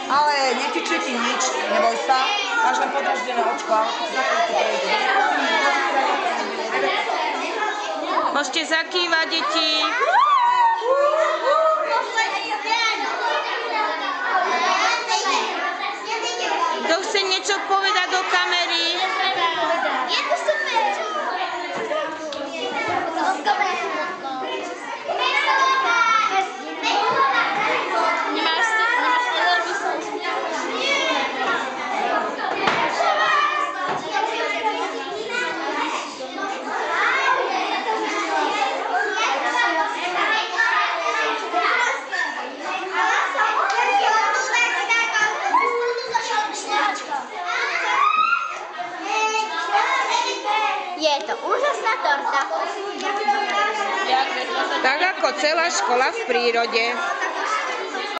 Ale netečie ti nič, neboj sa. Máš len podráždené očko, ale môžete zakývať, deti. Kto chce niečo povedať do kamery? Je to super! Nemáš energiu sa Je to úžasná torta. Tak ako celá škola v prírode.